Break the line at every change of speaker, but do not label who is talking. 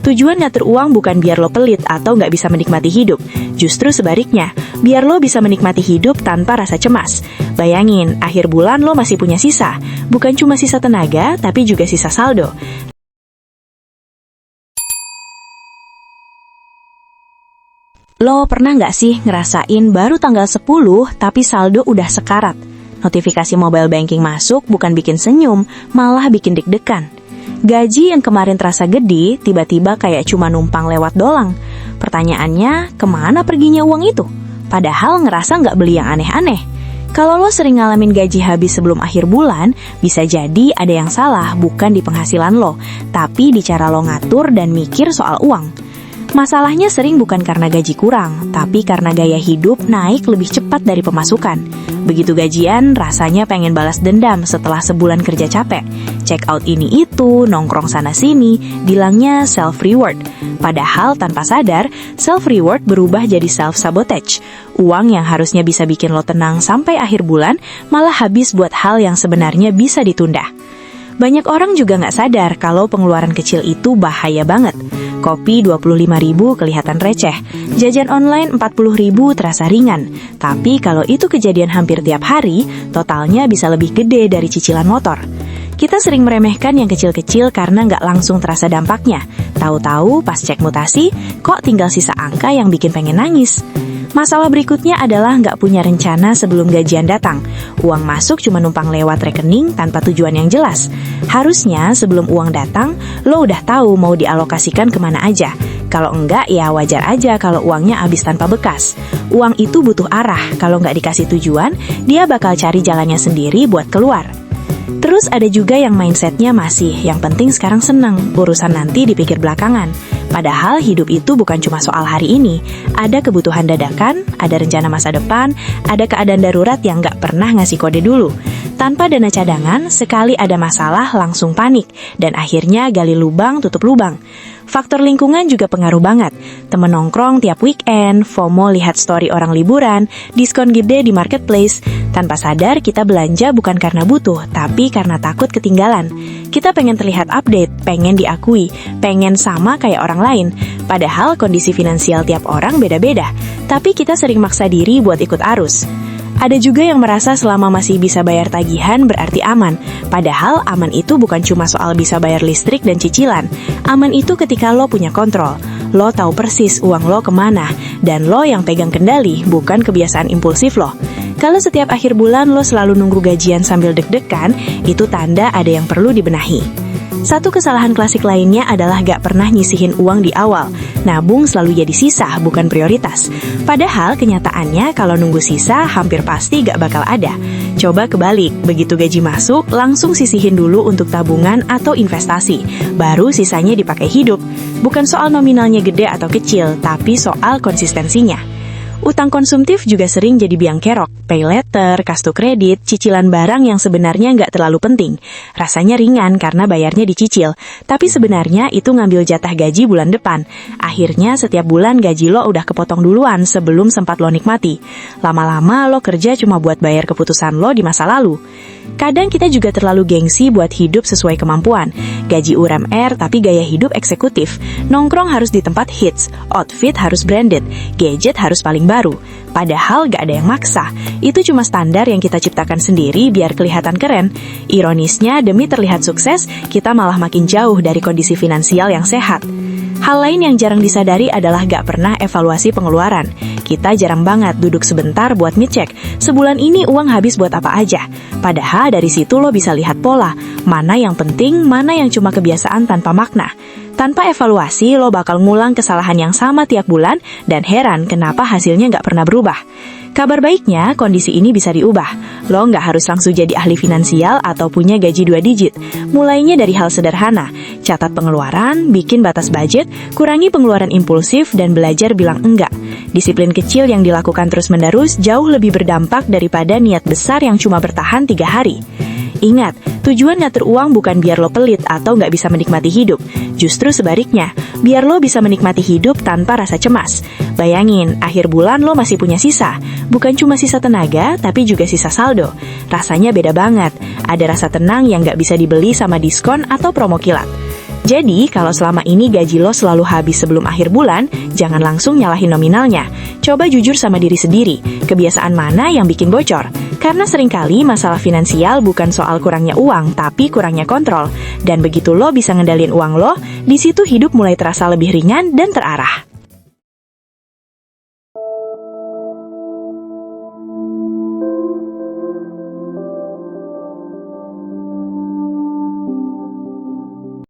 Tujuan ngatur uang bukan biar lo pelit atau nggak bisa menikmati hidup. Justru sebaliknya, biar lo bisa menikmati hidup tanpa rasa cemas. Bayangin, akhir bulan lo masih punya sisa. Bukan cuma sisa tenaga, tapi juga sisa saldo. Lo pernah nggak sih ngerasain baru tanggal 10 tapi saldo udah sekarat? Notifikasi mobile banking masuk bukan bikin senyum, malah bikin deg-degan. Gaji yang kemarin terasa gede, tiba-tiba kayak cuma numpang lewat doang. Pertanyaannya, kemana perginya uang itu? Padahal ngerasa nggak beli yang aneh-aneh. Kalau lo sering ngalamin gaji habis sebelum akhir bulan, bisa jadi ada yang salah bukan di penghasilan lo, tapi di cara lo ngatur dan mikir soal uang. Masalahnya sering bukan karena gaji kurang, tapi karena gaya hidup naik lebih cepat dari pemasukan. Begitu gajian, rasanya pengen balas dendam setelah sebulan kerja capek. Check out ini itu, nongkrong sana-sini, bilangnya self-reward. Padahal tanpa sadar, self-reward berubah jadi self-sabotage. Uang yang harusnya bisa bikin lo tenang sampai akhir bulan, malah habis buat hal yang sebenarnya bisa ditunda. Banyak orang juga nggak sadar kalau pengeluaran kecil itu bahaya banget. Kopi 25.000 kelihatan receh, jajan online 40.000 terasa ringan. Tapi kalau itu kejadian hampir tiap hari, totalnya bisa lebih gede dari cicilan motor. Kita sering meremehkan yang kecil-kecil karena nggak langsung terasa dampaknya. Tahu-tahu pas cek mutasi, kok tinggal sisa angka yang bikin pengen nangis. Masalah berikutnya adalah nggak punya rencana sebelum gajian datang. Uang masuk cuma numpang lewat rekening tanpa tujuan yang jelas. Harusnya sebelum uang datang, lo udah tahu mau dialokasikan kemana aja. Kalau enggak, ya wajar aja kalau uangnya habis tanpa bekas. Uang itu butuh arah, kalau nggak dikasih tujuan, dia bakal cari jalannya sendiri buat keluar. Terus ada juga yang mindsetnya masih, yang penting sekarang seneng, urusan nanti dipikir belakangan. Padahal hidup itu bukan cuma soal hari ini. Ada kebutuhan dadakan, ada rencana masa depan, ada keadaan darurat yang nggak pernah ngasih kode dulu. Tanpa dana cadangan, sekali ada masalah langsung panik, dan akhirnya gali lubang tutup lubang. Faktor lingkungan juga pengaruh banget. Temen nongkrong tiap weekend, FOMO lihat story orang liburan, diskon gede di marketplace. Tanpa sadar kita belanja bukan karena butuh, tapi karena takut ketinggalan. Kita pengen terlihat update, pengen diakui, pengen sama kayak orang lain. Padahal kondisi finansial tiap orang beda-beda, tapi kita sering maksa diri buat ikut arus. Ada juga yang merasa selama masih bisa bayar tagihan berarti aman. Padahal aman itu bukan cuma soal bisa bayar listrik dan cicilan. Aman itu ketika lo punya kontrol. Lo tahu persis uang lo kemana. Dan lo yang pegang kendali, bukan kebiasaan impulsif lo. Kalau setiap akhir bulan lo selalu nunggu gajian sambil deg-degan, itu tanda ada yang perlu dibenahi. Satu kesalahan klasik lainnya adalah gak pernah nyisihin uang di awal. Nabung selalu jadi sisa, bukan prioritas. Padahal kenyataannya kalau nunggu sisa hampir pasti gak bakal ada. Coba kebalik, begitu gaji masuk, langsung sisihin dulu untuk tabungan atau investasi. Baru sisanya dipakai hidup. Bukan soal nominalnya gede atau kecil, tapi soal konsistensinya. Utang konsumtif juga sering jadi biang kerok. Pay letter, kartu kredit, cicilan barang yang sebenarnya nggak terlalu penting. Rasanya ringan karena bayarnya dicicil, tapi sebenarnya itu ngambil jatah gaji bulan depan. Akhirnya setiap bulan gaji lo udah kepotong duluan sebelum sempat lo nikmati. Lama-lama lo kerja cuma buat bayar keputusan lo di masa lalu. Kadang kita juga terlalu gengsi buat hidup sesuai kemampuan. Gaji UMR tapi gaya hidup eksekutif. Nongkrong harus di tempat hits, outfit harus branded, gadget harus paling baru. Padahal gak ada yang maksa. Itu cuma standar yang kita ciptakan sendiri biar kelihatan keren. Ironisnya, demi terlihat sukses, kita malah makin jauh dari kondisi finansial yang sehat. Hal lain yang jarang disadari adalah gak pernah evaluasi pengeluaran. Kita jarang banget duduk sebentar buat ngecek, sebulan ini uang habis buat apa aja. Padahal dari situ lo bisa lihat pola, mana yang penting, mana yang cuma kebiasaan tanpa makna. Tanpa evaluasi, lo bakal ngulang kesalahan yang sama tiap bulan dan heran kenapa hasilnya nggak pernah berubah. Kabar baiknya, kondisi ini bisa diubah. Lo nggak harus langsung jadi ahli finansial atau punya gaji 2 digit. Mulainya dari hal sederhana, catat pengeluaran, bikin batas budget, kurangi pengeluaran impulsif, dan belajar bilang enggak. Disiplin kecil yang dilakukan terus-menerus jauh lebih berdampak daripada niat besar yang cuma bertahan 3 hari. Ingat, tujuan ngatur uang bukan biar lo pelit atau nggak bisa menikmati hidup. Justru sebaliknya, biar lo bisa menikmati hidup tanpa rasa cemas. Bayangin, akhir bulan lo masih punya sisa. Bukan cuma sisa tenaga, tapi juga sisa saldo. Rasanya beda banget. Ada rasa tenang yang nggak bisa dibeli sama diskon atau promo kilat. Jadi, kalau selama ini gaji lo selalu habis sebelum akhir bulan, jangan langsung nyalahin nominalnya. Coba jujur sama diri sendiri, kebiasaan mana yang bikin bocor? Karena seringkali masalah finansial bukan soal kurangnya uang, tapi kurangnya kontrol. Dan begitu lo bisa ngendalin uang lo, di situ hidup mulai terasa lebih ringan dan terarah.